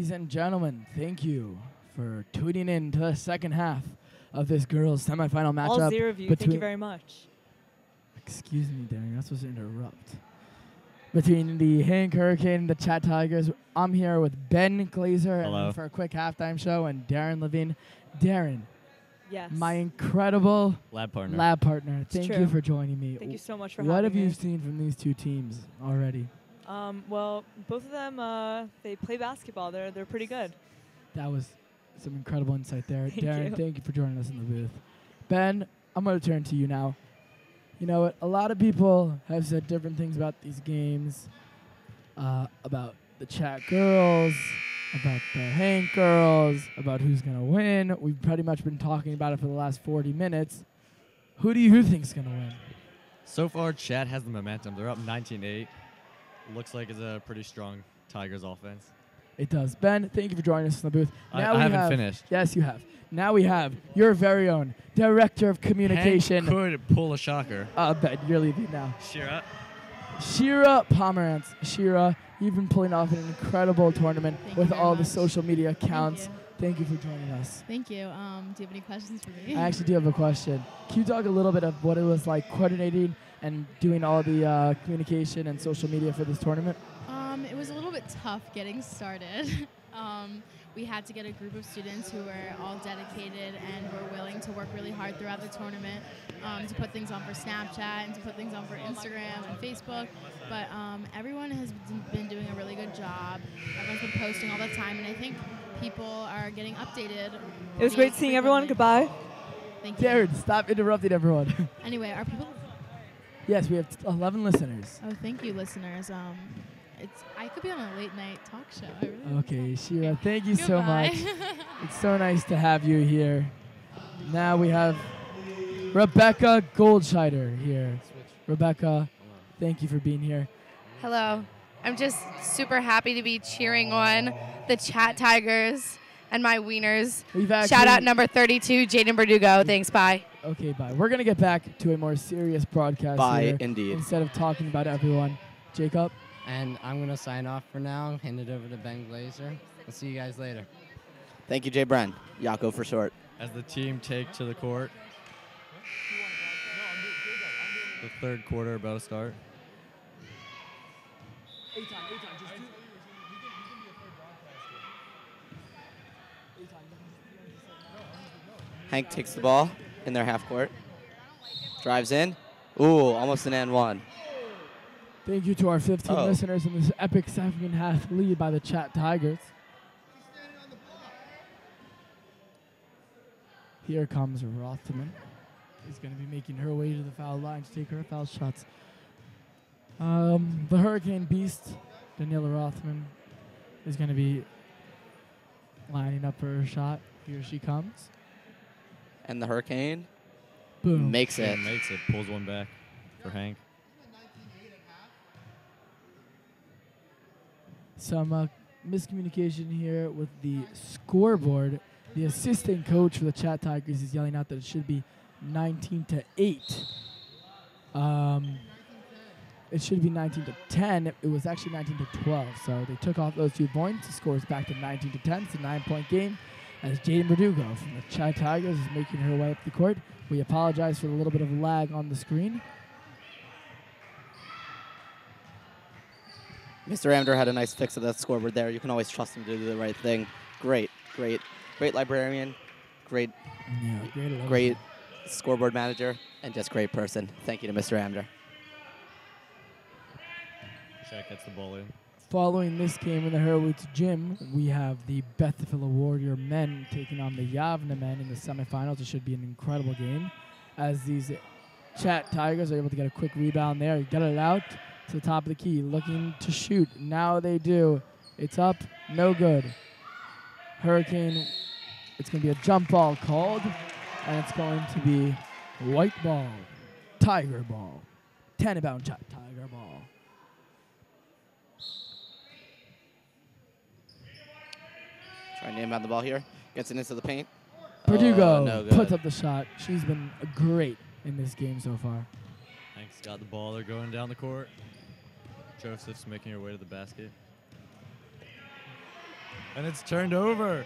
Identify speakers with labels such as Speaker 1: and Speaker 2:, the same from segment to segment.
Speaker 1: Ladies and gentlemen, thank you for tuning in to the second half of this girls' semifinal matchup.
Speaker 2: All 0 of you. Thank you very much.
Speaker 1: Excuse me, Darren. You're not supposed to interrupt. Between the HANC Hurricane and the Chat Tigers, I'm here with Ben Glazer and for a quick halftime show, and Darren Levine. Darren,
Speaker 2: yes,
Speaker 1: my incredible
Speaker 3: lab partner.
Speaker 1: Thank you for joining me.
Speaker 2: Thank you so much for having me.
Speaker 1: What have you seen from these two teams already?
Speaker 2: Well, both of them, they play basketball. They're pretty good.
Speaker 1: That was some incredible insight there.
Speaker 2: Thank you.
Speaker 1: Thank you for joining us in the booth. Ben, I'm going to turn to you now. You know what? A lot of people have said different things about these games, about the Chat girls, about the HANC girls, about who's going to win. We've pretty much been talking about it for the last 40 minutes. Who do you think's going to win?
Speaker 3: So far, Chat has the momentum. They're up 19-8. Looks like it's a pretty strong Tigers offense.
Speaker 1: It does. Ben, thank you for joining us in the booth.
Speaker 3: Now I haven't finished.
Speaker 1: Yes, you have. Now we have your very own Director of Communication.
Speaker 3: HANC could pull a shocker.
Speaker 1: Ben, you're leaving now.
Speaker 3: Shira
Speaker 1: Pomerantz. Shira, you've been pulling off an incredible tournament with all the social media accounts. Thank you for joining us.
Speaker 4: Thank you. Do you have any questions for me?
Speaker 1: I actually do have a question. Can you talk a little bit of what it was like coordinating and doing all the communication and social media for this tournament?
Speaker 4: It was a little bit tough getting started. We had to get a group of students who were all dedicated and were willing to work really hard throughout the tournament to put things on for Snapchat and to put things on for Instagram and Facebook. But everyone has been doing a really good job. Everyone's been posting all the time, and I think people are getting updated.
Speaker 2: It was great seeing everyone. Goodbye.
Speaker 4: Thank you.
Speaker 1: Darren, stop interrupting everyone.
Speaker 4: Anyway, are people...
Speaker 1: Yes, we have 11 listeners.
Speaker 4: Oh, thank you, listeners. I could be on a late night talk show. I really
Speaker 1: Okay, Shira, thank you so
Speaker 4: Goodbye.
Speaker 1: much. It's so nice to have you here. Now we have Rebecca Goldscheider here. Rebecca, thank you for being here.
Speaker 5: Hello. I'm just super happy to be cheering on the Chat Tigers and my Wieners. Shout out number 32, Jaden Verdugo. Thanks, bye.
Speaker 1: Okay, bye. We're going to get back to a more serious broadcast
Speaker 6: Bye,
Speaker 1: here
Speaker 6: indeed.
Speaker 1: instead of talking about everyone. Jacob?
Speaker 7: And I'm going to sign off for now, hand it over to Ben Glazer. I'll see you guys later.
Speaker 6: Thank you, Jay Bren. Yako for short.
Speaker 3: As the team take to the court, the third quarter about to start.
Speaker 6: HANC takes the ball in their half court. Drives in. Ooh, almost an and one.
Speaker 1: Thank you to our 15 listeners in this epic second half lead by the Chat Tigers. Here comes Rothman. She's going to be making her way to the foul line to take her foul shots. The Hurricane Beast, Daniela Rothman, is going to be lining up for her shot. Here she comes.
Speaker 6: And the Hurricane
Speaker 1: Boom.
Speaker 6: Makes it.
Speaker 3: Pulls one back for HANC.
Speaker 1: Some miscommunication here with the scoreboard. The assistant coach for the Chat Tigers is yelling out that it should be 19-8. It should be 19-10. It was actually 19-12. So they took off those 2 points. The score is back to 19-10. It's a 9-point game as Jaden Verdugo from the Chat Tigers is making her way up the court. We apologize for the little bit of lag on the screen.
Speaker 6: Mr. Amder had a nice fix of that scoreboard there. You can always trust him to do the right thing. Great librarian, great scoreboard manager, and just great person. Thank you to Mr. Amder.
Speaker 3: Chat gets the ball in.
Speaker 1: Following this game in the Hurwitz Gym, we have the Bethel Warrior men taking on the Yavna men in the semifinals. It should be an incredible game as these Chat Tigers are able to get a quick rebound there. Get it out to the top of the key, looking to shoot. Now they do. It's up, no good. Hurricane, it's going to be a jump ball called, and it's going to be white ball, Tiger ball. 10-bound Chat Tiger ball.
Speaker 6: Trying to inbound the ball here. Gets it into the paint.
Speaker 1: Verdugo
Speaker 6: no good.
Speaker 1: puts up the shot. She's been great in this game so far.
Speaker 3: HANC's got the ball. They're going down the court. Joseph's making her way to the basket. And it's turned over.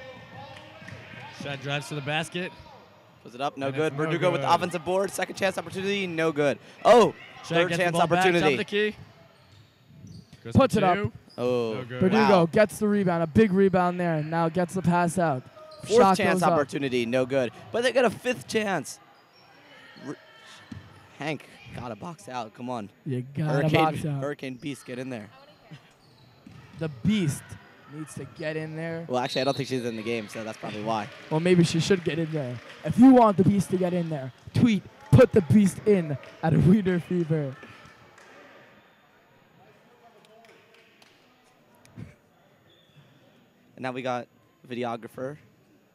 Speaker 3: Chat drives to the basket.
Speaker 6: Puts it up, no
Speaker 3: And
Speaker 6: good.
Speaker 3: it's no
Speaker 6: Verdugo with the
Speaker 3: good.
Speaker 6: offensive board. Second chance opportunity, no good. Oh,
Speaker 3: Chat
Speaker 6: third
Speaker 3: gets the
Speaker 6: chance
Speaker 3: ball back, top of
Speaker 6: opportunity.
Speaker 3: the key. Goes
Speaker 1: Puts
Speaker 3: for
Speaker 1: it up.
Speaker 3: two.
Speaker 6: Oh,
Speaker 3: No good.
Speaker 1: Verdugo
Speaker 6: wow.
Speaker 1: gets the rebound, a big rebound there, and now gets the pass out.
Speaker 6: Fourth
Speaker 1: Shot
Speaker 6: chance
Speaker 1: goes up.
Speaker 6: opportunity, no good. But they got a fifth chance. Hank gotta box out. Come on.
Speaker 1: You gotta box out.
Speaker 6: Hurricane Beast, get in there.
Speaker 1: The Beast needs to get in there.
Speaker 6: Well, actually, I don't think she's in the game, so that's probably why.
Speaker 1: Well, maybe she should get in there. If you want the Beast to get in there, tweet, put the Beast in at Weiner Fever.
Speaker 6: And now we got videographer.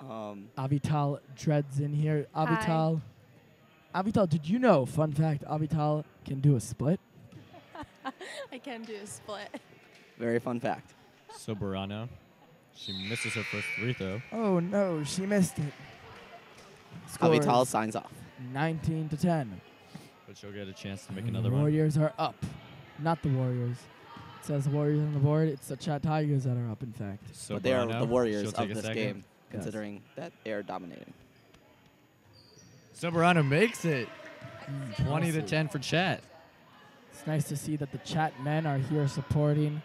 Speaker 1: Avital Dreads in here. Avital, did you know, fun fact, Avital can do a split?
Speaker 8: I can do a split.
Speaker 6: Very fun fact.
Speaker 3: Soberano. She misses her first free throw.
Speaker 1: Oh no, she missed it. Score
Speaker 6: Avital
Speaker 1: is
Speaker 6: signs off.
Speaker 1: 19-10.
Speaker 3: But she'll get a chance to make
Speaker 1: And
Speaker 3: another
Speaker 1: the
Speaker 3: run.
Speaker 1: Warriors are up. Not the Warriors. It says Warriors on the board. It's the Chat Tigers that are up, in fact.
Speaker 6: But they are
Speaker 3: Soberano,
Speaker 6: the Warriors
Speaker 3: she'll
Speaker 6: of
Speaker 3: take a
Speaker 6: this
Speaker 3: second.
Speaker 6: game, considering that they are dominating.
Speaker 3: Soberano makes it.
Speaker 1: Mm,
Speaker 3: 20-10 for Chat.
Speaker 1: It's nice to see that the Chat men are here supporting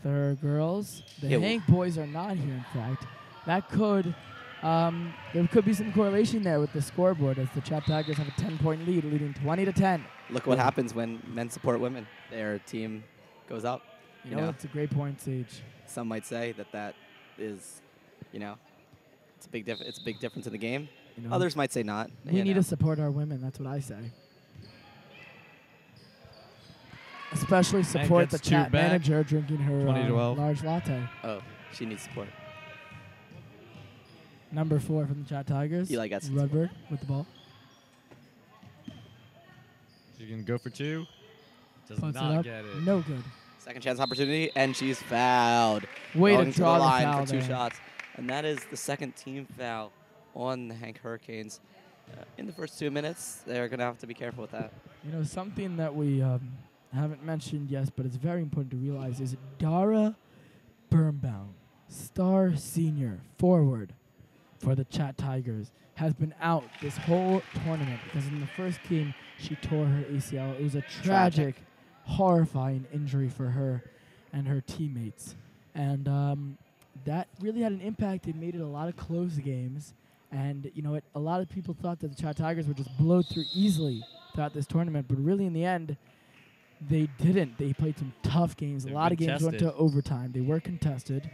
Speaker 1: their girls. The
Speaker 6: Yeah,
Speaker 1: Hank boys are not here, in fact. That could, there could be some correlation there with the scoreboard, as the Chat Tigers have a 10-point lead, leading 20-10.
Speaker 6: Look what happens when men support women. Their team goes up.
Speaker 1: You know, it's a great point, Sage.
Speaker 6: Some might say that is, it's a big it's a big difference in the game.
Speaker 1: You know,
Speaker 6: Others might say not.
Speaker 1: we need to support our women. That's what I say. Especially support the
Speaker 3: gets two
Speaker 1: Chat
Speaker 3: back.
Speaker 1: manager drinking her
Speaker 3: 20-12.
Speaker 1: large latte.
Speaker 6: Oh, she needs support.
Speaker 1: Number 4 from the Chat Tigers.
Speaker 6: Eli gets
Speaker 1: Redbird with the ball.
Speaker 3: She can go for two. Does
Speaker 1: Puts
Speaker 3: not
Speaker 1: it up.
Speaker 3: get it.
Speaker 1: No good.
Speaker 6: Second chance opportunity, and she's fouled.
Speaker 1: Way
Speaker 6: Going
Speaker 1: to draw
Speaker 6: the
Speaker 1: the
Speaker 6: line
Speaker 1: foul
Speaker 6: for 2
Speaker 1: there.
Speaker 6: shots. And that is the second team foul on the Hank Hurricanes. In the first 2 minutes, they're going to have to be careful with that.
Speaker 1: You know, something that we haven't mentioned yet, but it's very important to realize, is Dara Birnbaum, star senior forward for the Chat Tigers, has been out this whole tournament because in the first game she tore her ACL. It was a tragic, horrifying injury for her and her teammates. And that really had an impact. It made it a lot of close games. And, you know, a lot of people thought that the Chat Tigers would just blow through easily throughout this tournament. But really, in the end, they didn't. They played some tough games.
Speaker 3: They've
Speaker 1: a lot of
Speaker 3: been
Speaker 1: games went to overtime. They were contested.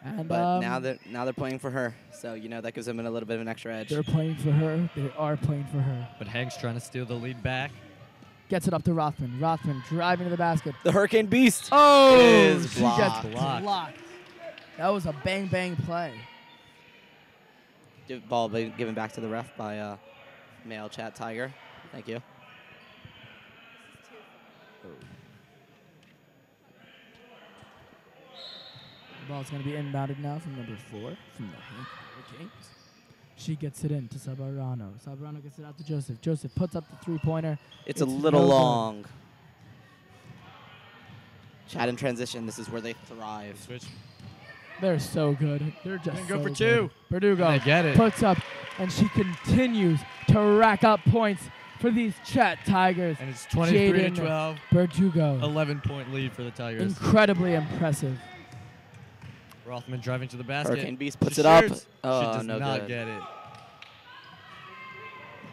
Speaker 1: And
Speaker 6: But now they're playing for her. So, that gives them a little bit of an extra edge.
Speaker 1: they're playing for her. They are playing for her.
Speaker 3: But Hank's trying to steal the lead back.
Speaker 1: Gets it up to Rothman. Rothman driving to the basket.
Speaker 6: The Hurricane Beast.
Speaker 1: Oh,
Speaker 6: is
Speaker 1: she
Speaker 6: blocked.
Speaker 1: gets
Speaker 3: Blocked.
Speaker 1: blocked. That was a bang play.
Speaker 6: Ball being given back to the ref by male Chat Tiger. Thank you.
Speaker 1: The ball's going to be inbounded now from number 4 from the Hank Hurricanes. She gets it in to Sabarano. Sabarano gets it out to Joseph. Joseph puts up the 3-pointer.
Speaker 6: It's a little long. Chat in transition. This is where they thrive.
Speaker 3: Switch.
Speaker 1: They're so good. They're just
Speaker 3: Go
Speaker 1: so
Speaker 3: for
Speaker 1: good.
Speaker 3: two.
Speaker 1: Verdugo
Speaker 3: And they get it.
Speaker 1: puts up, and she continues to rack up points for these Chat Tigers.
Speaker 3: And it's 23-12.
Speaker 1: Jaden Verdugo.
Speaker 3: 11-point lead for the Tigers.
Speaker 1: Incredibly impressive.
Speaker 3: Rothman driving to the basket.
Speaker 6: Hurricane Beast puts
Speaker 3: She
Speaker 6: it up.
Speaker 3: shoots.
Speaker 6: Oh,
Speaker 3: She does
Speaker 6: no
Speaker 3: not
Speaker 6: good.
Speaker 3: get it.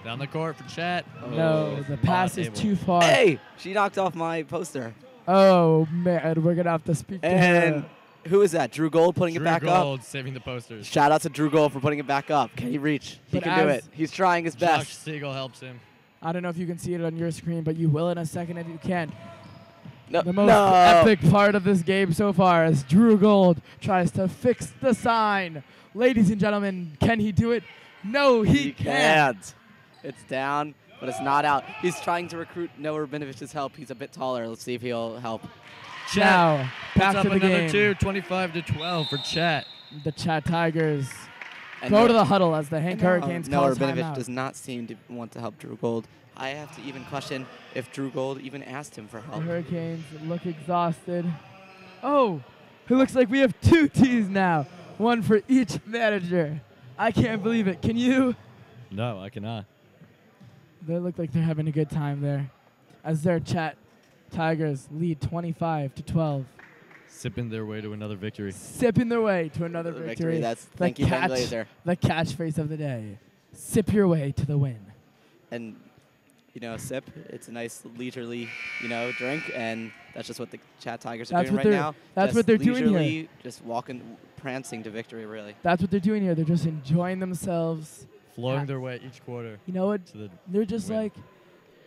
Speaker 3: Down the court for Chat.
Speaker 1: No, the pass is too far.
Speaker 6: Hey, she knocked off my poster.
Speaker 1: Oh, man, we're going to have to speak to
Speaker 6: And
Speaker 1: her.
Speaker 6: who is that? Drew Gold putting
Speaker 3: Drew
Speaker 6: it back
Speaker 3: Gold saving the posters.
Speaker 6: up. Shout out to Drew Gold for putting it back up. Can he reach? He
Speaker 1: But
Speaker 6: can do
Speaker 1: as-
Speaker 6: it. He's trying his
Speaker 3: Josh
Speaker 6: best.
Speaker 3: Siegel helps him.
Speaker 1: I don't know if you can see it on your screen, but you will in a second if you can.
Speaker 6: No,
Speaker 1: The most
Speaker 6: no.
Speaker 1: epic part of this game so far as Drew Gold tries to fix the sign. Ladies and gentlemen, can he do it? No, he can't.
Speaker 6: can't. It's down, but it's not out. He's trying to recruit Noah Rabinovich's help. He's a bit taller. Let's see if he'll help.
Speaker 3: Chat
Speaker 1: Now, back
Speaker 3: puts
Speaker 1: to
Speaker 3: up
Speaker 1: the
Speaker 3: another
Speaker 1: game.
Speaker 3: 25-12 for Chat.
Speaker 1: The Chat Tigers
Speaker 6: And
Speaker 1: go
Speaker 6: Noah-
Speaker 1: to the huddle as the Hank Hurricanes
Speaker 6: Noah
Speaker 1: call
Speaker 6: Rabinovich
Speaker 1: timeout.
Speaker 6: does not seem to want to help Drew Gold. I have to even question if Drew Gold even asked him for
Speaker 1: The
Speaker 6: help.
Speaker 1: Hurricanes look exhausted. Oh, it looks like we have 2 T's now. One for each manager. I can't believe it. Can you?
Speaker 3: No, I cannot.
Speaker 1: They look like they're having a good time there. As their Chat Tigers lead 25-12.
Speaker 3: Sipping their way to another victory.
Speaker 1: Sipping their way to another victory.
Speaker 6: That's thank you, Ben Glazer.
Speaker 1: The catchphrase of the day. Sip your way to the win.
Speaker 6: And, sip, it's a nice leisurely, drink, and that's just what the Chat Tigers are doing right now.
Speaker 1: That's what they're doing here.
Speaker 6: Just walking, prancing to victory, really.
Speaker 1: That's what they're doing here. They're just enjoying themselves.
Speaker 3: Flowing their way each quarter.
Speaker 1: You know what? They're just like,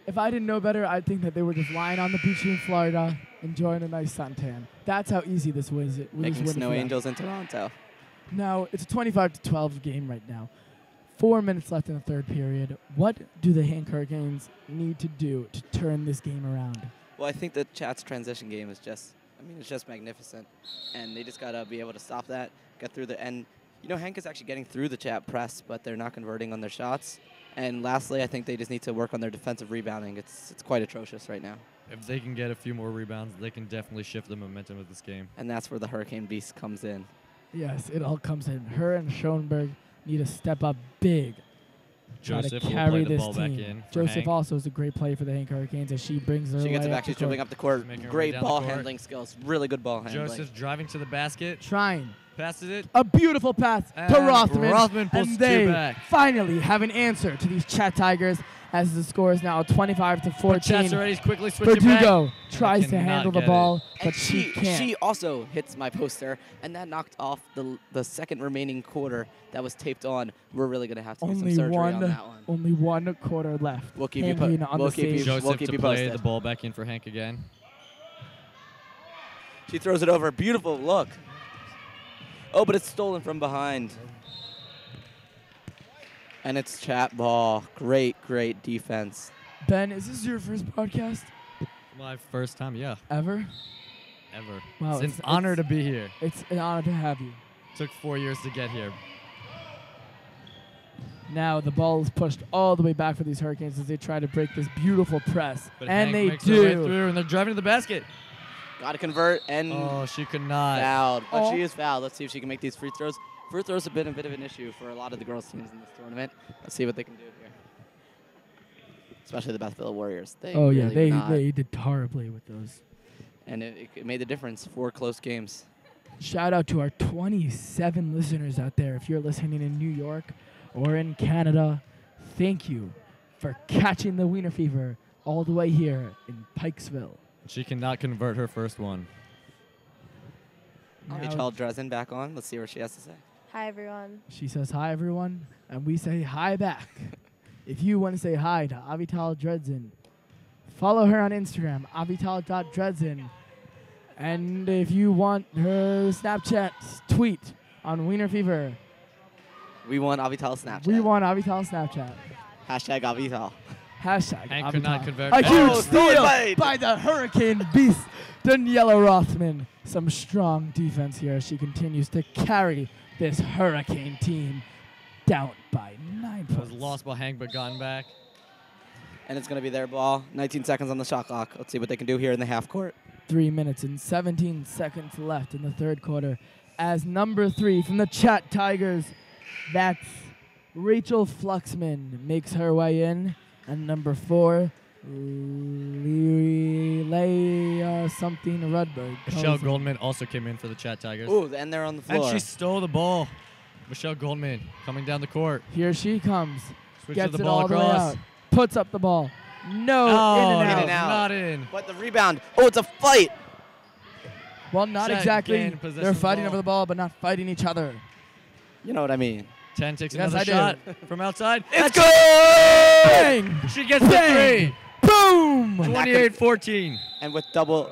Speaker 1: if I didn't know better, I'd think that they were just lying on the beach in Florida, enjoying a nice suntan. That's how easy this was.
Speaker 6: Making snow angels in Toronto.
Speaker 1: Now, it's a 25-12 game right now. 4 minutes left in the third period. What do the HANC Hurricanes need to do to turn this game around?
Speaker 6: Well, I think the Chat's transition game is it's just magnificent. And they just got to be able to stop that, get through the end. HANC is actually getting through the Chat press, but they're not converting on their shots. And lastly, I think they just need to work on their defensive rebounding. It's quite atrocious right now.
Speaker 3: If they can get a few more rebounds, they can definitely shift the momentum of this game.
Speaker 6: And that's where the Hurricane Beast comes in.
Speaker 1: Yes, it all comes in. Her and Schoenberg need to step up big.
Speaker 3: Joseph
Speaker 1: to carry
Speaker 3: will play the
Speaker 1: this
Speaker 3: ball
Speaker 1: team.
Speaker 3: back in.
Speaker 1: Joseph
Speaker 3: HANC.
Speaker 1: also is a great player for the HANC Hurricanes as she brings her
Speaker 6: She gets it
Speaker 1: way
Speaker 6: back. She's dribbling up the court. Great ball handling skills. Really good ball handling.
Speaker 3: Joseph's driving to the basket.
Speaker 1: Trying.
Speaker 3: Passes it.
Speaker 1: A beautiful pass
Speaker 3: And
Speaker 1: to Rothman.
Speaker 3: Rothman pulls
Speaker 1: and
Speaker 3: two
Speaker 1: they
Speaker 3: back.
Speaker 1: finally have an answer to these Chat Tigers as the score is now 25-14.
Speaker 3: Chat's already quickly switching
Speaker 1: Verdugo
Speaker 3: back.
Speaker 1: tries to handle the ball, but she can't.
Speaker 6: She also hits my poster, and that knocked off the second remaining quarter that was taped on. We're really going to have to do some surgery on that one.
Speaker 1: Only one quarter left.
Speaker 6: We'll keep you posted.
Speaker 3: Joseph to play the ball back in for HANC again.
Speaker 6: She throws it over. Beautiful look. Oh, but it's stolen from behind. And it's Chat ball. Great, great defense.
Speaker 1: Ben, is this your first podcast?
Speaker 3: My first time, yeah.
Speaker 1: Ever?
Speaker 3: Ever.
Speaker 1: Wow,
Speaker 3: it's an honor to be here.
Speaker 1: It's an honor to have you.
Speaker 3: Took 4 years to get here.
Speaker 1: Now the ball is pushed all the way back for these Hurricanes as they try to break this beautiful press.
Speaker 3: But
Speaker 1: and
Speaker 3: HANC
Speaker 1: they
Speaker 3: makes their way
Speaker 1: do.
Speaker 3: through, and they're driving to the basket.
Speaker 6: Got to convert, and
Speaker 3: Oh, she could not.
Speaker 6: fouled. But she is fouled. Let's see if she can make these free throws. Free throws have been a bit of an issue for a lot of the girls' teams in this tournament. Let's see what they can do here. Especially the Bethville Warriors. They
Speaker 1: they did horribly with those.
Speaker 6: And it made the difference. 4 close games.
Speaker 1: Shout out to our 27 listeners out there. If you're listening in New York or in Canada, thank you for catching the Weiner fever all the way here in Pikesville.
Speaker 3: She cannot convert her first one.
Speaker 6: Avital Dresden back on. Let's see what she has to say.
Speaker 8: Hi, everyone.
Speaker 1: She says hi, everyone, and we say hi back. If you want to say hi to Avital Dresden, follow her on Instagram, avital.dresden. And if you want her Snapchat tweet on Weiner Fever,
Speaker 6: we want Avital Snapchat.
Speaker 1: We want Avital Snapchat.
Speaker 6: Hashtag Avital.
Speaker 1: Hashtag
Speaker 3: HANC
Speaker 1: Avital.
Speaker 3: could not convert.
Speaker 1: A huge
Speaker 6: Oh,
Speaker 1: steal
Speaker 6: by
Speaker 1: by the Hurricane Beast, Daniela Rothman. Some strong defense here as she continues to carry this Hurricane team down by 9
Speaker 3: It was
Speaker 1: points.
Speaker 3: lost by HANC, but gotten back.
Speaker 6: And it's going to be their ball. 19 seconds on the shot clock. Let's see what they can do here in the half court.
Speaker 1: 3 minutes and 17 seconds left in the third quarter. As number 3 from the Chat Tigers, that's Rachel Fluxman makes her way in. And number 4, Leia something Rudberg.
Speaker 3: Michelle Goldman also came in for the Chat Tigers.
Speaker 6: Ooh, and they're on the floor.
Speaker 3: And she stole the ball. Michelle Goldman coming down the court.
Speaker 1: Here she comes.
Speaker 3: Switches
Speaker 1: Gets
Speaker 3: the
Speaker 1: it
Speaker 3: ball
Speaker 1: all the way
Speaker 3: across.
Speaker 1: out. Puts up the ball. No,
Speaker 3: Oh,
Speaker 1: in and
Speaker 6: and
Speaker 1: out.
Speaker 6: out.
Speaker 3: not in.
Speaker 6: But the rebound. Oh, it's a fight.
Speaker 1: Well, not
Speaker 3: Chat
Speaker 1: exactly.
Speaker 3: gained possession
Speaker 1: They're
Speaker 3: of the
Speaker 1: fighting
Speaker 3: ball.
Speaker 1: over the ball, but not fighting each other.
Speaker 6: You know what I mean.
Speaker 3: 10 takes
Speaker 1: Yes,
Speaker 3: another
Speaker 1: I do.
Speaker 3: shot from outside.
Speaker 6: It's good!
Speaker 1: Bang!
Speaker 3: She gets the
Speaker 1: Bang!
Speaker 3: 3.
Speaker 1: Boom!
Speaker 3: 28-14.
Speaker 6: And with double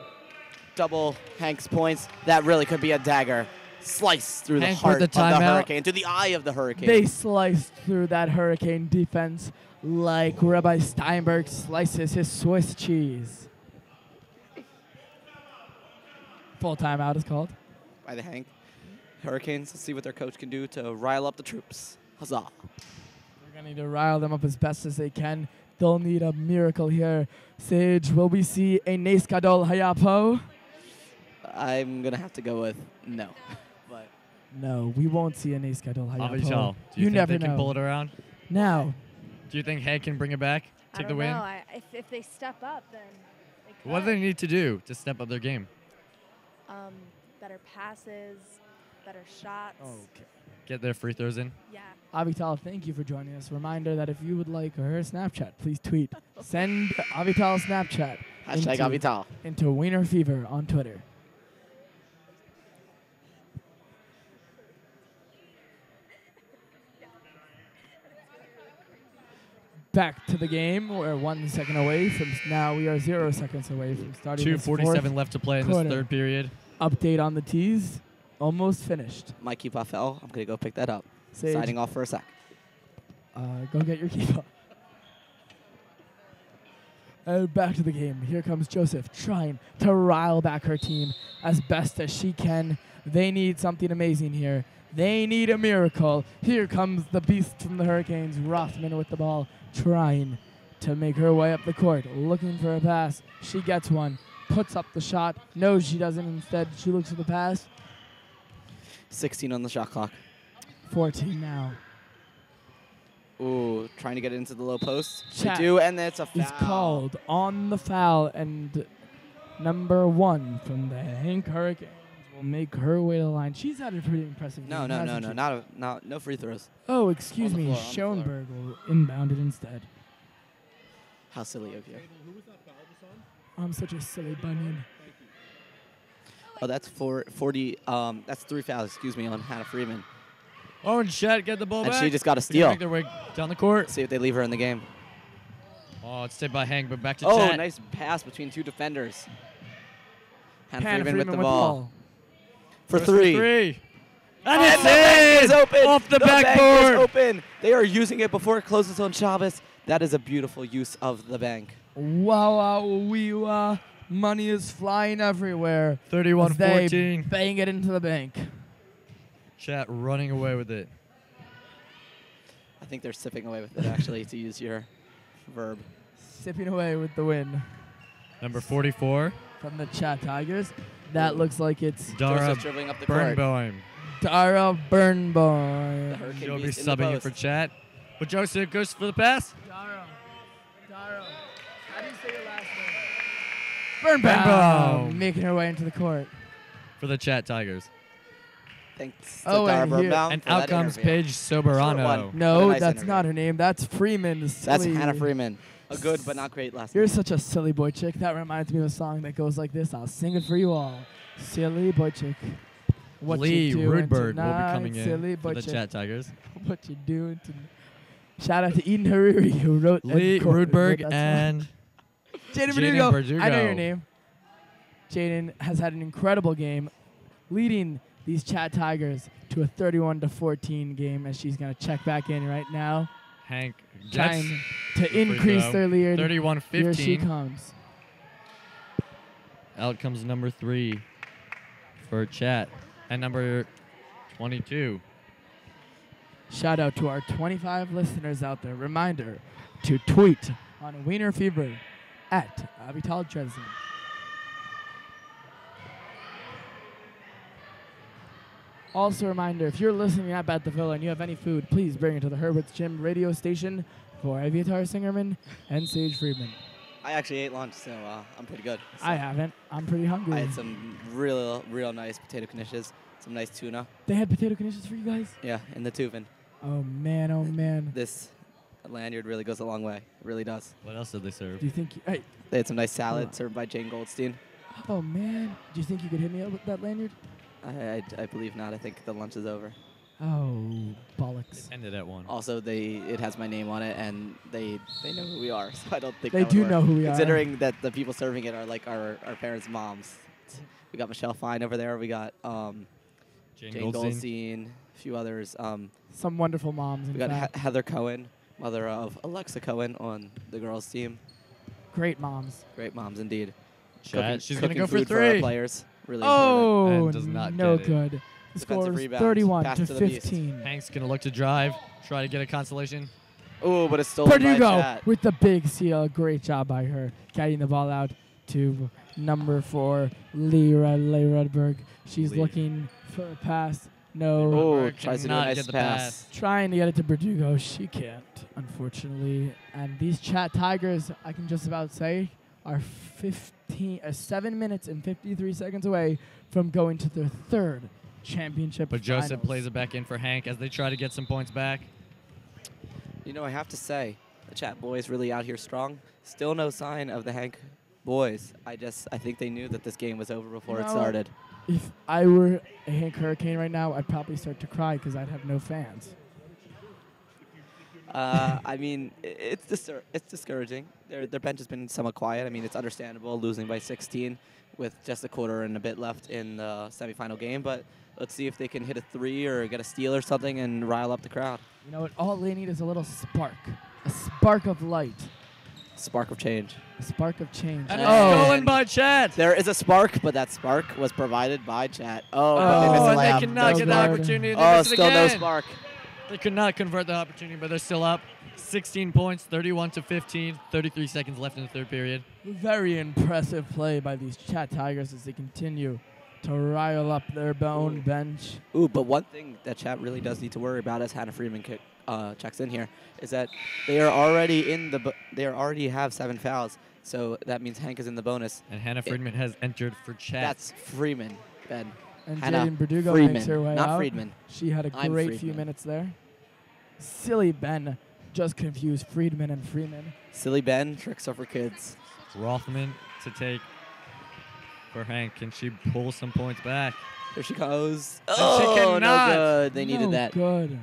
Speaker 6: HANC's points, that really could be a dagger. Slice through the
Speaker 3: HANC
Speaker 6: heart
Speaker 3: with the
Speaker 6: of the
Speaker 3: timeout.
Speaker 6: Hurricane, to the eye of the Hurricane.
Speaker 1: They sliced through that Hurricane defense like Rabbi Steinberg slices his Swiss cheese. Full timeout is called.
Speaker 6: By the HANC. Hurricanes, let's see what their coach can do to rile up the troops. Huzzah.
Speaker 1: They're going to need to rile them up as best as they can. They'll need a miracle here. Sage, will we see a Nace Gadol Hayapo?
Speaker 6: I'm going to have to go with no. But
Speaker 1: No, we won't see an ace schedule.
Speaker 3: Avital, do you think
Speaker 1: never
Speaker 3: they can
Speaker 1: know.
Speaker 3: pull it around?
Speaker 1: Now,
Speaker 3: Do you think Hank can bring it back?
Speaker 8: I
Speaker 3: Take
Speaker 8: don't
Speaker 3: the win?
Speaker 8: know. If they step up, then they could.
Speaker 3: What do they need to do to step up their game?
Speaker 8: Better passes, better shots.
Speaker 1: okay.
Speaker 3: Get their free throws in?
Speaker 8: Yeah.
Speaker 1: Avital, thank you for joining us. Reminder that if you would like her Snapchat, please tweet. Send Avital Snapchat.
Speaker 6: Hashtag Avital.
Speaker 1: Into Weiner Fever on Twitter. Back to the game. We're 1 second away from now. We are 0 seconds away from starting.
Speaker 3: 2:47 left to play in this
Speaker 1: quarter.
Speaker 3: third period.
Speaker 1: Update on the tees. Almost finished.
Speaker 6: My keep off fell. I'm going to go pick that up.
Speaker 1: Sage,
Speaker 6: Signing off for a sec.
Speaker 1: go get your keeper. And back to the game. Here comes Joseph trying to rile back her team as best as she can. They need something amazing here. They need a miracle. Here comes the beast from the Hurricanes, Rothman with the ball, trying to make her way up the court, looking for a pass. She gets one, puts up the shot. No, she doesn't. Instead, she looks for the pass.
Speaker 6: 16 on the shot clock.
Speaker 1: 14 now.
Speaker 6: Ooh, trying to get it into the low post.
Speaker 1: Chat
Speaker 6: They do, and it's a foul.
Speaker 1: Is called on the foul, and number 1 from the Hank Hurricanes will make her way to the line. She's had a pretty impressive
Speaker 6: No,
Speaker 1: game,
Speaker 6: no, no,
Speaker 1: hasn't
Speaker 6: no,
Speaker 1: she?
Speaker 6: no free throws.
Speaker 1: Oh, excuse
Speaker 6: On the
Speaker 1: me.
Speaker 6: floor, on the floor.
Speaker 1: Schoenberg will inbound it instead.
Speaker 6: How silly of you.
Speaker 1: I'm such a silly bunny.
Speaker 6: Oh, that's 40. That's 3 fouls. Excuse me, on Hannah Freeman.
Speaker 3: Oh, and Chet get the ball
Speaker 6: And
Speaker 3: back.
Speaker 6: she just got a
Speaker 3: They're
Speaker 6: steal.
Speaker 3: gonna make their way down the court.
Speaker 6: See if they leave her in the game.
Speaker 3: Oh, it's saved by Hank, but back to
Speaker 6: Oh,
Speaker 3: Chet.
Speaker 6: nice pass between 2 defenders. Hannah
Speaker 1: Hannah
Speaker 6: Freeman with the ball. For
Speaker 3: Goes
Speaker 6: 3.
Speaker 3: And
Speaker 6: And
Speaker 3: it's
Speaker 6: the bank is
Speaker 3: in!
Speaker 6: open.
Speaker 3: Off the
Speaker 6: bank
Speaker 3: backboard.
Speaker 6: is open. They are using it before it closes on Shabbos. That is a beautiful use of the bank.
Speaker 1: Wow, wee wah. Money is flying everywhere. As they
Speaker 3: 31-14.
Speaker 1: bang it into the bank.
Speaker 3: Chet running away with it.
Speaker 6: I think they're sipping away with it, actually, to use your verb.
Speaker 1: Sipping away with the win
Speaker 3: Number 44,
Speaker 1: from the Chat Tigers. That looks like it's
Speaker 3: Dara
Speaker 6: Joseph dribbling up the court.
Speaker 3: Birnbaum.
Speaker 1: Dara
Speaker 6: The
Speaker 1: Burnboy.
Speaker 6: Hurricane
Speaker 3: She'll be
Speaker 6: Beast in the
Speaker 3: subbing in for
Speaker 6: post.
Speaker 3: Chat. But Joseph goes for the pass.
Speaker 1: Dara. How do you say your last name? Birnbaum.
Speaker 3: Birnbaum.
Speaker 1: Making her way into the court.
Speaker 3: For the Chat Tigers.
Speaker 6: Thanks to
Speaker 1: Oh,
Speaker 6: Dara
Speaker 1: and here-
Speaker 6: Birnbaum
Speaker 3: And
Speaker 6: for
Speaker 3: out
Speaker 6: that
Speaker 3: comes
Speaker 6: interview.
Speaker 3: Paige
Speaker 6: Short
Speaker 3: Soberano.
Speaker 6: one.
Speaker 1: No,
Speaker 6: What a nice
Speaker 1: that's
Speaker 6: interview.
Speaker 1: not her name. That's Freeman. The
Speaker 6: That's
Speaker 1: silly-
Speaker 6: Hannah Freeman. A good but not great last
Speaker 1: You're
Speaker 6: name.
Speaker 1: such a silly boy chick. That reminds me of a song that goes like this. I'll sing it for you all. Silly boy chick. What
Speaker 3: Lee
Speaker 1: you doing
Speaker 3: Rudberg will be
Speaker 1: tonight,
Speaker 3: coming
Speaker 1: silly
Speaker 3: in
Speaker 1: boy
Speaker 3: for the
Speaker 1: chick?
Speaker 3: Chat Tigers.
Speaker 1: What you doing tonight? Shout out to Eden Hariri who wrote
Speaker 3: Lee
Speaker 1: wrote
Speaker 3: Rudberg
Speaker 1: that song.
Speaker 3: and
Speaker 1: Jaden
Speaker 3: Jaden
Speaker 1: Verdugo. I know your
Speaker 3: Verdugo.
Speaker 1: name. Jaden has had an incredible game, leading these Chat Tigers to a 31-14 game as she's going to check back in right now,
Speaker 3: Hank gets
Speaker 1: trying to
Speaker 3: free
Speaker 1: increase
Speaker 3: throw.
Speaker 1: their lead. Here she
Speaker 3: 31-15.
Speaker 1: comes.
Speaker 3: Out comes number 3 for Chat. And number 22.
Speaker 1: Shout out to our 25 listeners out there. Reminder to tweet on Weiner Fever at Avital Dresden. Also a reminder, if you're listening at Bat the Villa and you have any food, please bring it to the Herbert's Gym radio station for Aviatar Singerman and Sage Friedman.
Speaker 6: I actually ate lunch, so I'm pretty good. So
Speaker 1: I haven't. I'm pretty hungry.
Speaker 6: I had some real nice potato knishes, some nice tuna.
Speaker 1: They had potato knishes for you guys?
Speaker 6: Yeah, in the Tuvin.
Speaker 1: Oh, man, oh, man.
Speaker 6: This lanyard really goes a long way. It really does.
Speaker 3: What else did they serve?
Speaker 1: Do you think... Hey.
Speaker 6: They had some nice salad
Speaker 1: Hold on.
Speaker 6: served by Jane Goldstein.
Speaker 1: Oh, man. Do you think you could hit me up with that lanyard?
Speaker 6: I believe not. I think the lunch is over.
Speaker 1: Oh, bollocks.
Speaker 3: It ended at 1.
Speaker 6: Also, it has my name on it, and they know who we are. So I don't think
Speaker 1: They
Speaker 6: that would
Speaker 1: do
Speaker 6: work.
Speaker 1: know who we are.
Speaker 6: Considering that the people serving it are like our parents' moms. We got Michelle Fine over there. We got Jane Goldstein, a few others.
Speaker 1: Some wonderful moms, in
Speaker 6: We got
Speaker 1: fact.
Speaker 6: Heather Cohen, mother of Alexa Cohen on the girls' team.
Speaker 1: Great moms.
Speaker 6: Great moms indeed.
Speaker 3: Chat. She's going to
Speaker 6: Cooking
Speaker 3: go for
Speaker 6: food for our
Speaker 3: 3.
Speaker 6: players. Really important.
Speaker 1: Oh,
Speaker 3: And does not
Speaker 1: no
Speaker 3: get it.
Speaker 1: good. The score
Speaker 6: Defensive
Speaker 1: is
Speaker 6: rebound.
Speaker 1: 31
Speaker 6: Pass
Speaker 1: to
Speaker 6: to the beast.
Speaker 1: 15.
Speaker 3: Hank's going to look to drive, try to get a consolation.
Speaker 6: Oh, but it's stolen by
Speaker 1: Verdugo
Speaker 6: Chat.
Speaker 1: with the big seal. Great job by her. Carrying the ball out to number 4, Lee Rudberg. She's
Speaker 3: Lee.
Speaker 1: looking for a pass. No.
Speaker 6: Oh, tries to do a
Speaker 3: cannot
Speaker 6: nice
Speaker 3: get the
Speaker 6: pass.
Speaker 1: Trying to get it to Verdugo. She can't, unfortunately. And these Chat Tigers, I can just about say, are 7 minutes and 53 seconds away from going to their third championship
Speaker 3: But Joseph
Speaker 1: finals.
Speaker 3: plays it back in for Hank as they try to get some points back.
Speaker 6: You know, I have to say, the Chat boys really out here strong. Still no sign of the Hank boys. I think they knew that this game was over before it started.
Speaker 1: If I were a Hank Hurricane right now, I'd probably start to cry because I'd have no fans.
Speaker 6: I mean, it's discouraging. Their bench has been somewhat quiet. I mean, it's understandable losing by 16 with just a quarter and a bit left in the semifinal game. But let's see if they can hit a 3 or get a steal or something and rile up the crowd.
Speaker 1: You know what? All they need is a little spark. A spark of light.
Speaker 6: Spark of change.
Speaker 1: A spark of change.
Speaker 3: And it's stolen by Chat.
Speaker 6: There is a spark, but that spark was provided by Chat. Oh,
Speaker 3: Oh,
Speaker 6: they missed the
Speaker 3: and they
Speaker 6: layup.
Speaker 3: cannot get the opportunity. They
Speaker 6: Oh,
Speaker 3: miss it
Speaker 6: still no
Speaker 3: again.
Speaker 6: spark.
Speaker 3: They could not convert the opportunity, but they're still up. 16 points, 31 to 15, 33 seconds left in the third period.
Speaker 1: Very impressive play by these Chat Tigers as they continue to rile up their own bench.
Speaker 6: Ooh, but one thing that Chat really does need to worry about as Hannah Freeman checks in here is that they are already they already have 7 fouls, so that means Hank is in the bonus.
Speaker 3: And Hannah Friedman has entered for Chat.
Speaker 6: That's Freeman, Ben.
Speaker 1: And
Speaker 6: Hannah
Speaker 1: Jaden Verdugo
Speaker 6: Freeman,
Speaker 1: makes her way
Speaker 6: not
Speaker 1: out.
Speaker 6: Friedman.
Speaker 1: She had a
Speaker 6: I'm
Speaker 1: great few
Speaker 6: Friedman.
Speaker 1: minutes there. Silly Ben just confused Friedman and Freeman.
Speaker 6: Silly Ben, tricks are for kids.
Speaker 3: Rothman to take for Hank. Can she pull some points back?
Speaker 6: There she goes.
Speaker 3: And she
Speaker 6: Oh, no
Speaker 3: cannot.
Speaker 6: good. They needed
Speaker 1: No
Speaker 6: that.
Speaker 1: good.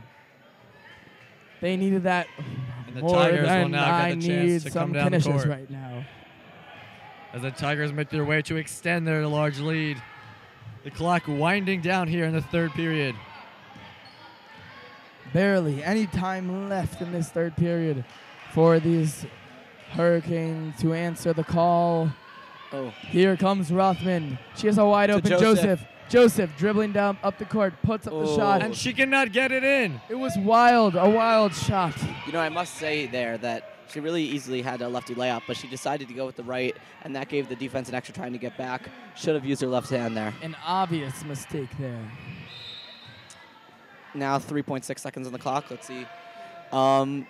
Speaker 1: They needed that
Speaker 3: And the
Speaker 1: more
Speaker 3: Tigers will
Speaker 1: than
Speaker 3: now
Speaker 1: I
Speaker 3: get the chance
Speaker 1: need
Speaker 3: to
Speaker 1: some
Speaker 3: come down the
Speaker 1: finishes
Speaker 3: court.
Speaker 1: right now.
Speaker 3: As the Tigers make their way to extend their large lead. The clock winding down here in the third period.
Speaker 1: Barely any time left in this third period for these Hurricanes to answer the call.
Speaker 6: Oh.
Speaker 1: Here comes Rothman. She has a wide
Speaker 6: To
Speaker 1: open
Speaker 6: Joseph.
Speaker 1: Joseph dribbling down up the court, puts up the shot.
Speaker 3: And she cannot get it in.
Speaker 1: It was wild, a wild shot.
Speaker 6: You know, I must say there that she really easily had a lefty layup, but she decided to go with the right, and that gave the defense an extra time to get back. Should have used her left hand there.
Speaker 1: An obvious mistake there.
Speaker 6: Now 3.6 seconds on the clock. Let's see. Oh,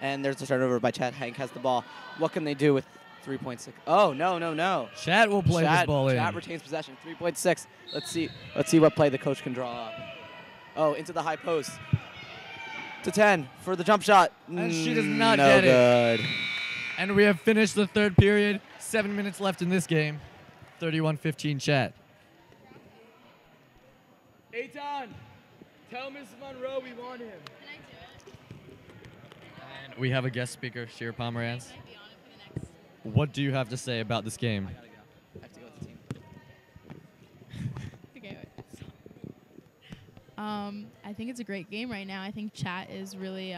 Speaker 6: and there's a turnover by Chad. Hank has the ball. What can they do with 3.6? Oh, no.
Speaker 3: Chat will play this ball in.
Speaker 6: Chat retains possession. 3.6. Let's see what play the coach can draw up. Oh, into the high post. To 10 for the jump shot.
Speaker 3: And she does not
Speaker 6: no
Speaker 3: get it.
Speaker 6: good.
Speaker 3: And we have finished the third period. 7 minutes left in this game. 31-15 Chat.
Speaker 1: Eitan, tell Mrs. Monroe we want him.
Speaker 3: And we have a guest speaker, Shira Pomeranz. What do you have to say about this game?
Speaker 6: I have to go with the team.
Speaker 4: Okay. I think it's a great game right now. I think Chat is really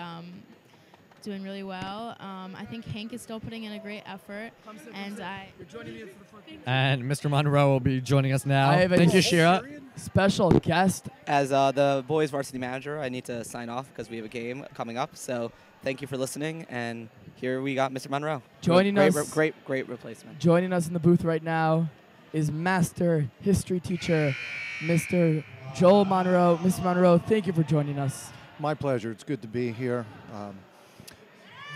Speaker 4: doing really well. I think Hank is still putting in a great effort, and
Speaker 1: You're joining me for the fourth game.
Speaker 3: And Mr. Monroe will be joining us now.
Speaker 1: I have a
Speaker 3: Thank you, Shira.
Speaker 1: special guest.
Speaker 6: As the boys varsity manager, I need to sign off because we have a game coming up. So thank you for listening. And here we got Mr. Monroe.
Speaker 1: Joining us.
Speaker 6: Great replacement.
Speaker 1: Joining us in the booth right now is Master History Teacher, Mr. Joel Monroe. Mr. Monroe, thank you for joining us.
Speaker 9: My pleasure. It's good to be here.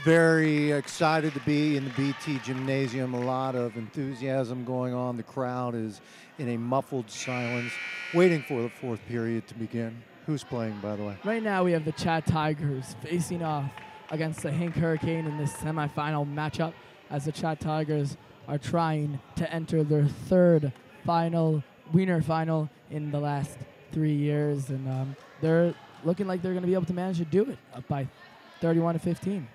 Speaker 9: Very excited to be in the BT Gymnasium. A lot of enthusiasm going on. The crowd is in a muffled silence, waiting for the fourth period to begin. Who's playing, by the way?
Speaker 1: Right now we have the Chat Tigers facing off against the Hank Hurricane in this semifinal matchup as the Chat Tigers are trying to enter their third final, Weiner final in the last 3 years. And they're looking like they're going to be able to manage to do it up by 31-15.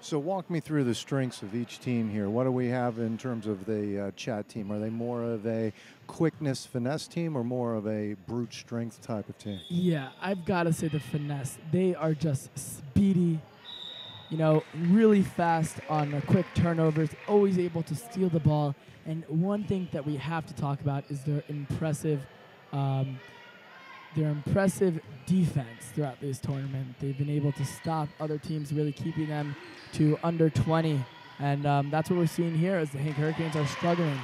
Speaker 9: So walk me through the strengths of each team here. What do we have in terms of the Chat team? Are they more of a quickness, finesse team or more of a brute strength type of team?
Speaker 1: Yeah, I've got to say the finesse. They are just speedy, you know, really fast on quick turnovers, always able to steal the ball. And one thing that we have to talk about is their impressive defense throughout this tournament. They've been able to stop other teams, really keeping them to under 20. And that's what we're seeing here as the Hank Hurricanes are struggling.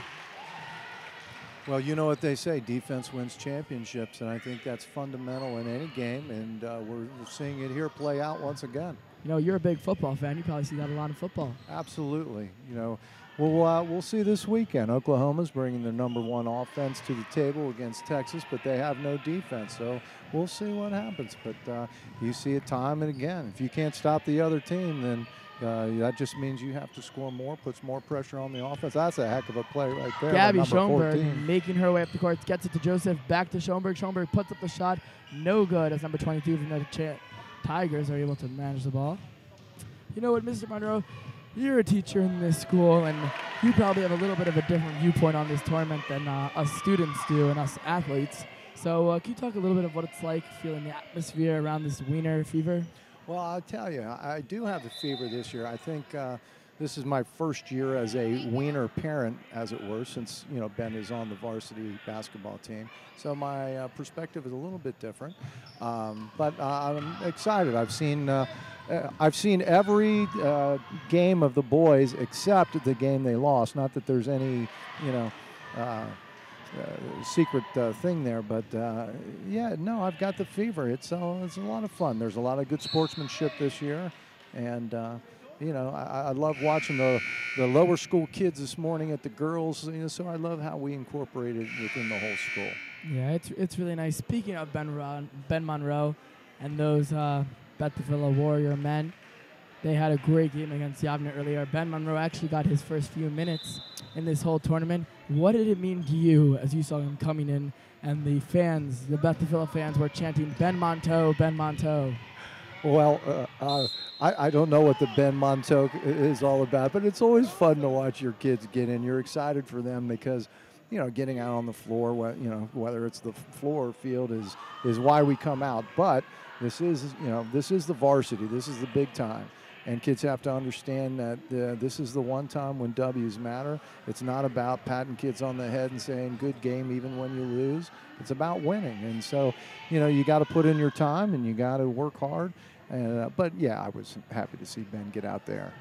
Speaker 9: Well, you know what they say, defense wins championships, and I think that's fundamental in any game, and we're seeing it here play out once again.
Speaker 1: You know, you're a big football fan. You probably see that a lot in football.
Speaker 9: Absolutely. You know, we'll see this weekend. Oklahoma's bringing their #1 offense to the table against Texas, but they have no defense, so we'll see what happens. But you see it time and again. If you can't stop the other team, then that just means you have to score more, puts more pressure on the offense. That's a heck of a play right there.
Speaker 1: Gabby
Speaker 9: number
Speaker 1: Schoenberg
Speaker 9: 14.
Speaker 1: making her way up the court, gets it to Joseph, back to Schoenberg. Schoenberg puts up the shot, no good, as number 22 from the Tigers are able to manage the ball. You know what, Mr. Monroe, you're a teacher in this school, and you probably have a little bit of a different viewpoint on this tournament than us students do and us athletes. So can you talk a little bit of what it's like feeling the atmosphere around this Weiner fever?
Speaker 9: Well, I'll tell you, I do have the fever this year. I think this is my first year as a Weiner parent, as it were, since Ben is on the varsity basketball team. So my perspective is a little bit different, but I'm excited. I've seen every game of the boys except the game they lost. Not that there's any, secret thing there, but yeah, no, I've got the fever. It's a lot of fun. There's a lot of good sportsmanship this year, and I love watching the lower school kids this morning at the girls. So I love how we incorporate it within the whole school.
Speaker 1: Yeah, it's really nice. Speaking of Ben Monroe and those Bethel Warrior men, they had a great game against Yavne earlier. Ben Monroe actually got his first few minutes in this whole tournament. What did it mean to you as you saw him coming in and the fans, the Bethel fans, were chanting, Ben Monteau, Ben Monteau?
Speaker 9: Well, I don't know what the Ben Monteau is all about, but it's always fun to watch your kids get in. You're excited for them because, getting out on the floor, whether it's the floor or field is why we come out. But this is the varsity. This is the big time. And kids have to understand that this is the one time when W's matter. It's not about patting kids on the head and saying, good game even when you lose. It's about winning. And so, you got to put in your time and you got to work hard. But, yeah, I was happy to see Ben get out there.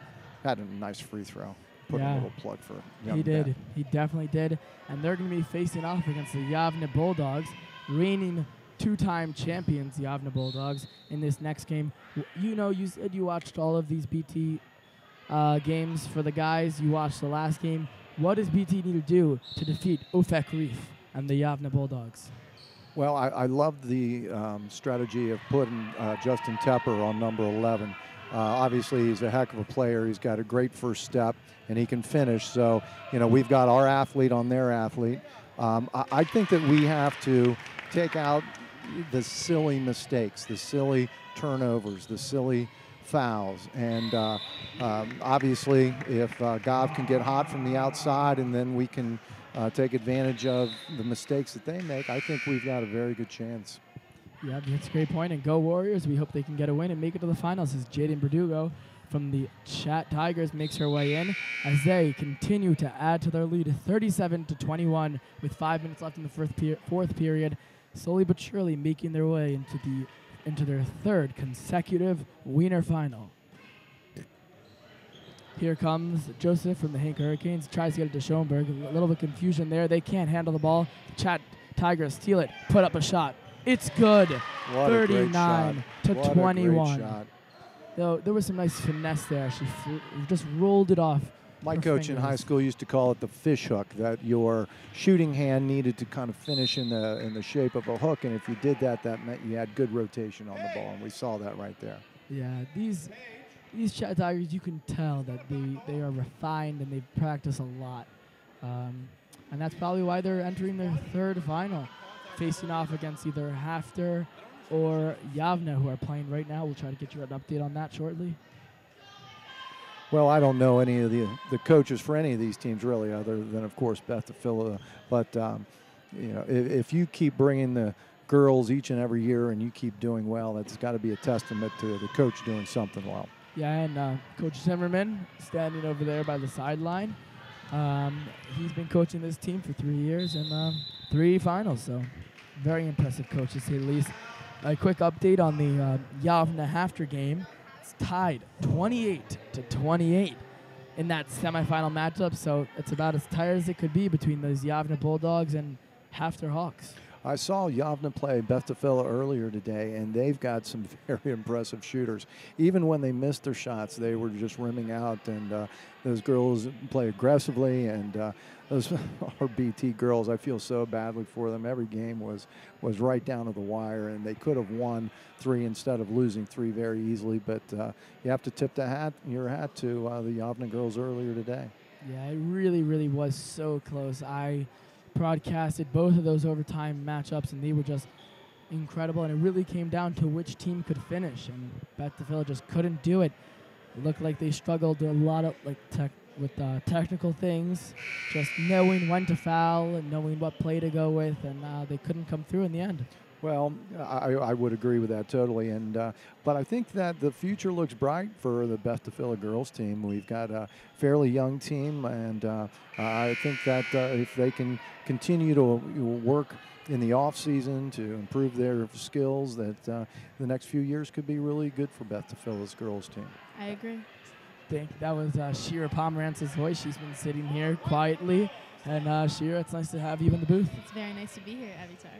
Speaker 9: Had a nice free throw. Put a little plug for young
Speaker 1: He did.
Speaker 9: Ben.
Speaker 1: He definitely did. And they're going to be facing off against the Yavne Bulldogs, reigning two-time champions, the Yavne Bulldogs, in this next game. You said you watched all of these BT games for the guys. You watched the last game. What does BT need to do to defeat Ufek Reef and the Yavne Bulldogs?
Speaker 9: Well, I love the strategy of putting Justin Tepper on number 11. Obviously, he's a heck of a player. He's got a great first step, and he can finish. So, we've got our athlete on their athlete. I think that we have to take out the silly mistakes, the silly turnovers, the silly fouls. And obviously, if Gav can get hot from the outside and then we can take advantage of the mistakes that they make, I think we've got a very good chance.
Speaker 1: Yeah, that's a great point. And go Warriors. We hope they can get a win and make it to the finals as Jaden Verdugo from the Chat Tigers makes her way in as they continue to add to their lead 37-21 with 5 minutes left in the fourth period. Slowly but surely making their way into their third consecutive Weiner final. Here comes Joseph from the HANC Hurricanes. Tries to get it to Schoenberg. A little bit of confusion there. They can't handle the ball. The Chat Tigers steal it. Put up a shot. It's good. 39-21. There was some nice finesse there. She just rolled it off.
Speaker 9: My coach in high school used to call it the fish hook, that your shooting hand needed to kind of finish in the shape of a hook, and if you did that, that meant you had good rotation on the ball, and we saw that right there.
Speaker 1: Yeah, these Chat Tigers, you can tell that they are refined and they've practiced a lot, and that's probably why they're entering their third final, facing off against either Hafter or Yavne, who are playing right now. We'll try to get you an update on that shortly.
Speaker 9: Well, I don't know any of the coaches for any of these teams really, other than, of course, Bethel. But, if you keep bringing the girls each and every year and you keep doing well, that's got to be a testament to the coach doing something well.
Speaker 1: Yeah, and Coach Zimmerman standing over there by the sideline. He's been coaching this team for 3 years and 3 finals, so very impressive coach, to say the least. A quick update on the Yavne Hafter game. Tied 28-28 in that semifinal matchup. So it's about as tight as it could be between those Yavne Bulldogs and Hafter Hawks.
Speaker 9: I saw Yavne play Beth Tefillah earlier today, and they've got some very impressive shooters. Even when they missed their shots, they were just rimming out, and those girls play aggressively, and those RBT girls, I feel so badly for them. Every game was right down to the wire, and they could have won 3 instead of losing 3 very easily, but you have to tip your hat to the Yavne girls earlier today.
Speaker 1: Yeah, it really, really was so close. I broadcasted both of those overtime matchups, and they were just incredible, and it really came down to which team could finish, and Beth Tefillah just couldn't do it. It looked like they struggled a lot of with technical things, just knowing when to foul and knowing what play to go with, and they couldn't come through in the end.
Speaker 9: Well, I would agree with that totally, and but I think that the future looks bright for the Beth Tefillah girls team. We've got a fairly young team, and I think that if they can continue to work in the off season to improve their skills, that the next few years could be really good for Beth Tefillah's girls team.
Speaker 4: I agree.
Speaker 1: That was Shira Pomerantz's voice. She's been sitting here quietly, and Shira, it's nice to have you in the booth.
Speaker 4: It's very nice to be here, Avitar.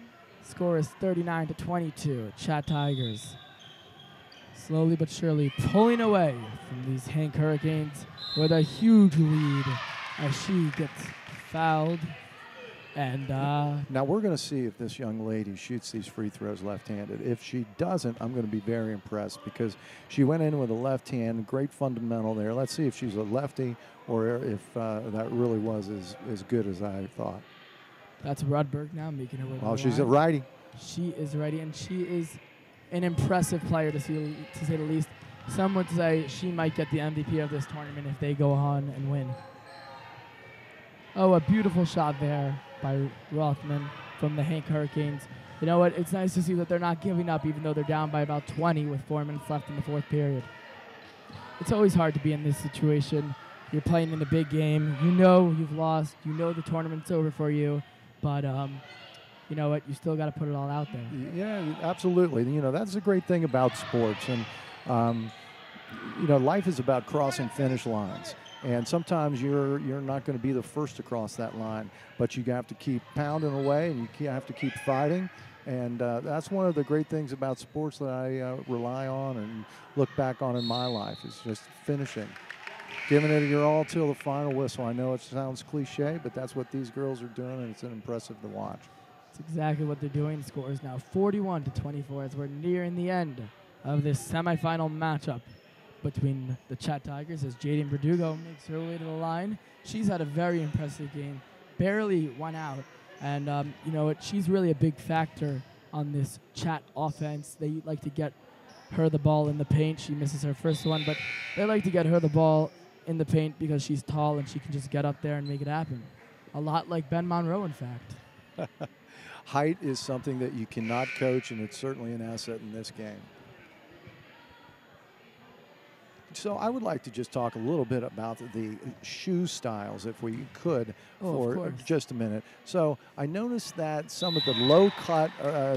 Speaker 1: Score is 39-22. Chat Tigers slowly but surely pulling away from these HANC Hurricanes with a huge lead as she gets fouled. And
Speaker 9: now we're going to see if this young lady shoots these free throws left-handed. If she doesn't, I'm going to be very impressed because she went in with a left hand, great fundamental there. Let's see if she's a lefty or if that really was as good as I thought.
Speaker 1: That's Rudberg now making her way.
Speaker 9: Oh, she's a righty.
Speaker 1: She is righty, and she is an impressive player to say the least. Some would say she might get the MVP of this tournament if they go on and win. Oh, a beautiful shot there by Rothman from the HANC Hurricanes. You know what? It's nice to see that they're not giving up, even though they're down by about 20 with 4 minutes left in the 4th period. It's always hard to be in this situation. You're playing in a big game. You know you've lost. You know the tournament's over for you. But you know what? You still got to put it all out there.
Speaker 9: Yeah, absolutely. You know, that's the great thing about sports. And, you know, life is about crossing finish lines. And sometimes you're not going to be the first to cross that line. But you have to keep pounding away, and you have to keep fighting. And that's one of the great things about sports that I rely on and look back on in my life is just finishing. Giving it your all till the final whistle. I know it sounds cliche, but that's what these girls are doing, and it's impressive to watch.
Speaker 1: That's exactly what they're doing. Score is now 41-24 as we're nearing the end of this semifinal matchup between the Chat Tigers as Jaden Verdugo makes her way to the line. She's had a very impressive game, barely won out, and you know what? She's really a big factor on this Chat offense. They like to get her the ball in the paint. She misses her first one, but they like to get her the ball in the paint because she's tall and she can just get up there and make it happen. A lot like Ben Monroe, in fact.
Speaker 9: Height is something that you cannot coach, and it's certainly an asset in this game. So I would like to just talk a little bit about the shoe styles, if we could, for just a minute. So I noticed that some of the low-cut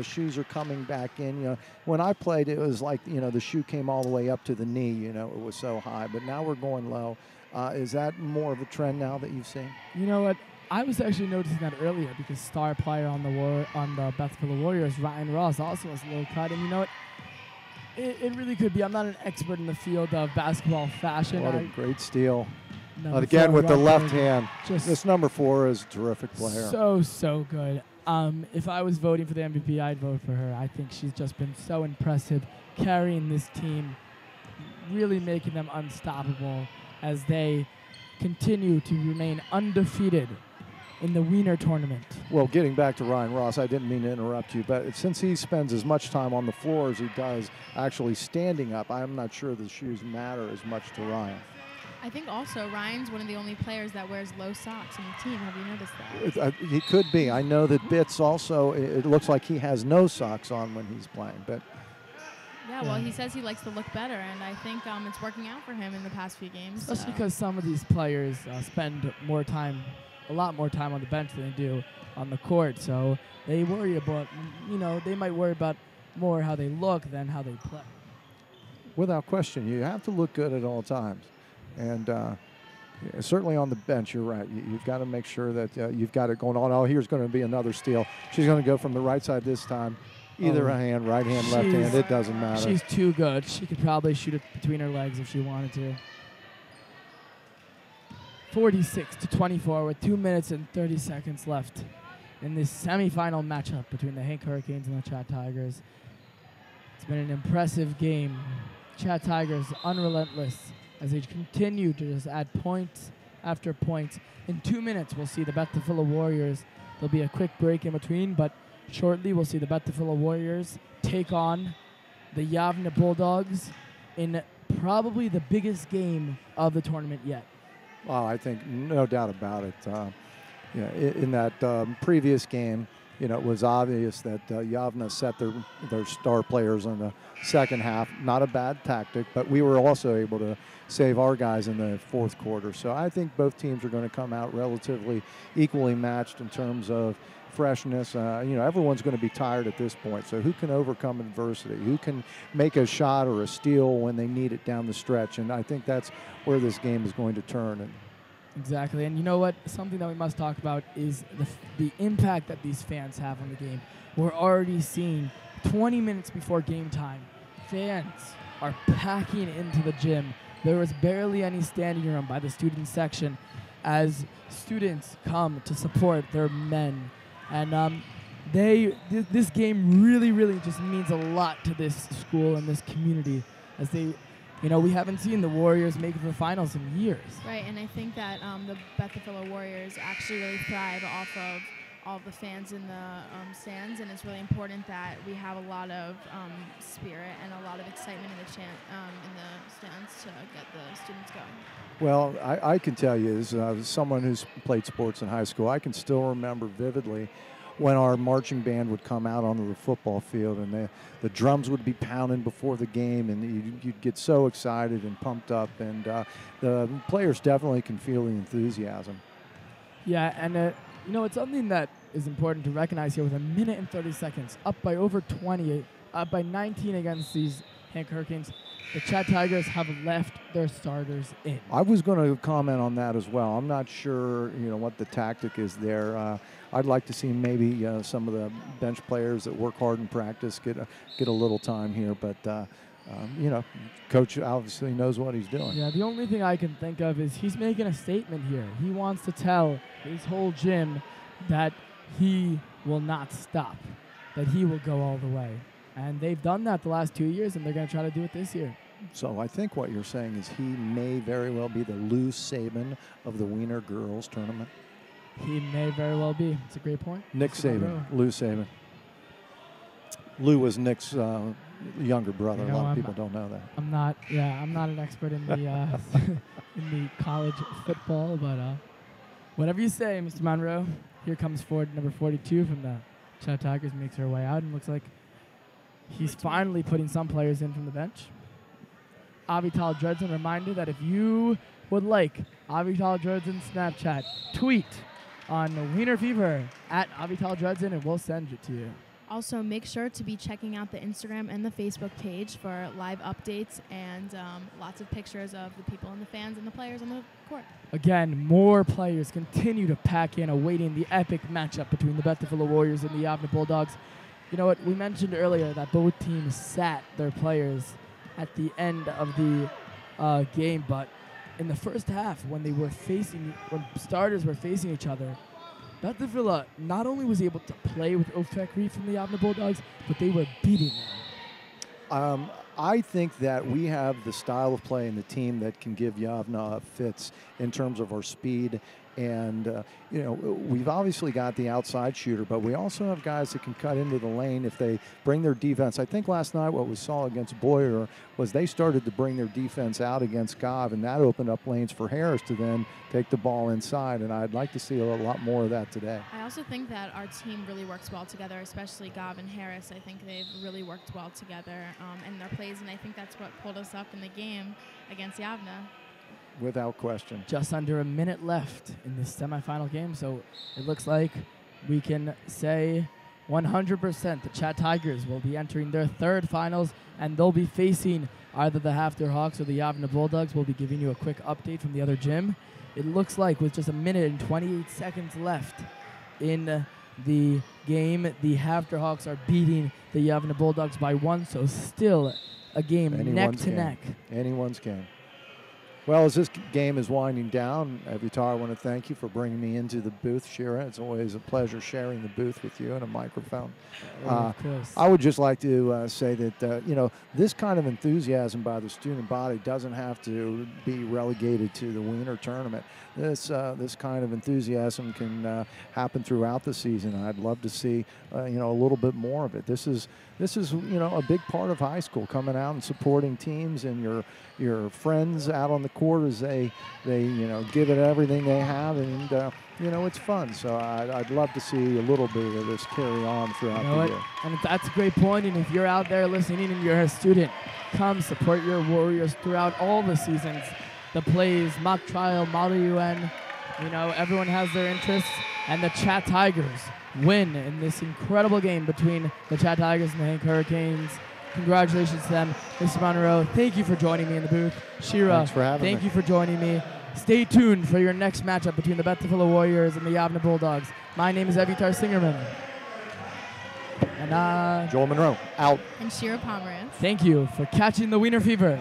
Speaker 9: shoes are coming back in. You know, when I played, it was like, you know, the shoe came all the way up to the knee. You know, it was so high. But now we're going low. Is that more of a trend now that you've seen?
Speaker 1: You know what? I was actually noticing that earlier because star player on the Beth Tefillah Warriors, Ryan Ross, also has low-cut. And you know what? It really could be. I'm not an expert in the field of basketball fashion.
Speaker 9: What a great steal.
Speaker 1: Again,
Speaker 9: with the left hand. This number 4 is a terrific player.
Speaker 1: So good. If I was voting for the MVP, I'd vote for her. I think she's just been so impressive, carrying this team, really making them unstoppable as they continue to remain undefeated in the Weiner tournament.
Speaker 9: Well, getting back to Ryan Ross, I didn't mean to interrupt you, but since he spends as much time on the floor as he does actually standing up, I'm not sure the shoes matter as much to Ryan.
Speaker 4: I think also Ryan's one of the only players that wears low socks on the team. Have you noticed that?
Speaker 9: He could be. I know that Bitts also, it looks like he has no socks on when he's playing. But
Speaker 4: yeah, well, he says he likes to look better, and I think it's working out for him in the past few games.
Speaker 1: Especially because some of these players spend a lot more time on the bench than they do on the court. So they worry about, you know, they might worry about more how they look than how they play.
Speaker 9: Without question, you have to look good at all times. And Yeah, certainly on the bench, you're right. You've got to make sure that you've got it going on. Oh, here's going to be another steal. She's going to go from the right side this time. Either a hand, right hand, left hand, it doesn't matter.
Speaker 1: She's too good. She could probably shoot it between her legs if she wanted to. 46-24 with 2 minutes and 30 seconds left in this semifinal matchup between the HANC Hurricanes and the Chat Tigers. It's been an impressive game. Chat Tigers unrelentless as they continue to just add point after point. In 2 minutes, we'll see the Bethel Warriors. There'll be a quick break in between, but shortly we'll see the Bethel Warriors take on the Yavne Bulldogs in probably the biggest game of the tournament yet.
Speaker 9: Well, I think no doubt about it. In that previous game, it was obvious that Yavne set their star players in the second half. Not a bad tactic, but we were also able to save our guys in the fourth quarter. So I think both teams are going to come out relatively equally matched in terms of freshness. Everyone's going to be tired at this point. So who can overcome adversity? Who can make a shot or a steal when they need it down the stretch? And I think that's where this game is going to turn.
Speaker 1: Exactly. And you know what? Something that we must talk about is the impact that these fans have on the game. We're already seeing 20 minutes before game time, fans are packing into the gym. There was barely any standing room by the student section as students come to support their men. And this game really, really just means a lot to this school and this community as they, we haven't seen the Warriors make it to the finals in years.
Speaker 4: Right, and I think that the Bethel Warriors actually really thrive off of all the fans in the stands, and it's really important that we have a lot of spirit and a lot of excitement in the stands to get the students going.
Speaker 9: Well, I can tell you, as someone who's played sports in high school, I can still remember vividly when our marching band would come out onto the football field and the drums would be pounding before the game, and you'd get so excited and pumped up, and the players definitely can feel the enthusiasm.
Speaker 1: Yeah, and it's something that is important to recognize here with 1 minute and 30 seconds, up by over 20, up by 19 against these HANC Hurricanes. The Chat Tigers have left their starters in.
Speaker 9: I was going to comment on that as well. I'm not sure, what the tactic is there. I'd like to see maybe some of the bench players that work hard in practice get a little time here. But, Coach obviously knows what he's doing.
Speaker 1: Yeah, the only thing I can think of is he's making a statement here. He wants to tell his whole gym that he will not stop, that he will go all the way. And they've done that the last 2 years, and they're going to try to do it this year.
Speaker 9: So I think what you're saying is he may very well be the Lou Saban of the Weiner girls tournament.
Speaker 1: He may very well be. It's a great point.
Speaker 9: Nick Saban, Lou Saban. Lou was Nick's younger brother. A lot of people don't know that.
Speaker 1: I'm not an expert in the in the college football, but whatever you say, Mr. Monroe. Here comes forward number 42 from the Chat Tigers, makes her way out, and looks like he's finally putting some players in from the bench. Avital Dredzen, reminder that if you would like Avital Dredzen's Snapchat, tweet on Weiner Fever at Avital Dredzen, and we'll send it to you.
Speaker 4: Also, make sure to be checking out the Instagram and the Facebook page for live updates and lots of pictures of the people and the fans and the players on the court.
Speaker 1: Again, more players continue to pack in, awaiting the epic matchup between the Bethel Warriors and the Yavne Bulldogs. You know what? We mentioned earlier that both teams sat their players at the end of the game, but in the first half, when starters were facing each other, Bethel not only was able to play with Ofekri from the Yavne Bulldogs, but they were beating them.
Speaker 9: I think that we have the style of play in the team that can give Yavne fits in terms of our speed. And, we've obviously got the outside shooter, but we also have guys that can cut into the lane if they bring their defense. I think last night what we saw against Boyer was they started to bring their defense out against Gov, and that opened up lanes for Harris to then take the ball inside. And I'd like to see a lot more of that today.
Speaker 4: I also think that our team really works well together, especially Gov and Harris. I think they've really worked well together in their plays, and I think that's what pulled us up in the game against Yavne.
Speaker 9: Without question.
Speaker 1: Just under a minute left in this semifinal game, so it looks like we can say 100%. The Chat Tigers will be entering their third finals, and they'll be facing either the HAFTR Hawks or the Yavne Bulldogs. We'll be giving you a quick update from the other gym. It looks like with just 1 minute and 28 seconds left in the game, the HAFTR Hawks are beating the Yavne Bulldogs by 1, so still a game neck to neck.
Speaker 9: Anyone's game. Well, as this game is winding down, Evitar, I want to thank you for bringing me into the booth, Shira. It's always a pleasure sharing the booth with you and a microphone.
Speaker 1: Of course.
Speaker 9: I would just like to say that, this kind of enthusiasm by the student body doesn't have to be relegated to the Weiner tournament. This kind of enthusiasm can happen throughout the season. I'd love to see, a little bit more of it. This is a big part of high school, coming out and supporting teams and your friends out on the court as they give it everything they have, and it's fun. So I'd love to see a little bit of this carry on throughout the year.
Speaker 1: And that's a great point. And if you're out there listening and you're a student, come support your Warriors throughout all the seasons, the plays, mock trial, Model UN. Everyone has their interests, and the Chat Tigers win in this incredible game between the Chat Tigers and the HANC Hurricanes. Congratulations to them. Mr. Monroe, thank you for joining me in the booth. Shira,
Speaker 9: thanks for having me.
Speaker 1: Thank you for joining me. Stay tuned for your next matchup between the Bethel Warriors and the Yavne Bulldogs. My name is Evitar Singerman. And
Speaker 9: Joel Monroe, out.
Speaker 4: And Shira Pomerantz.
Speaker 1: Thank you for catching the Weiner Fever.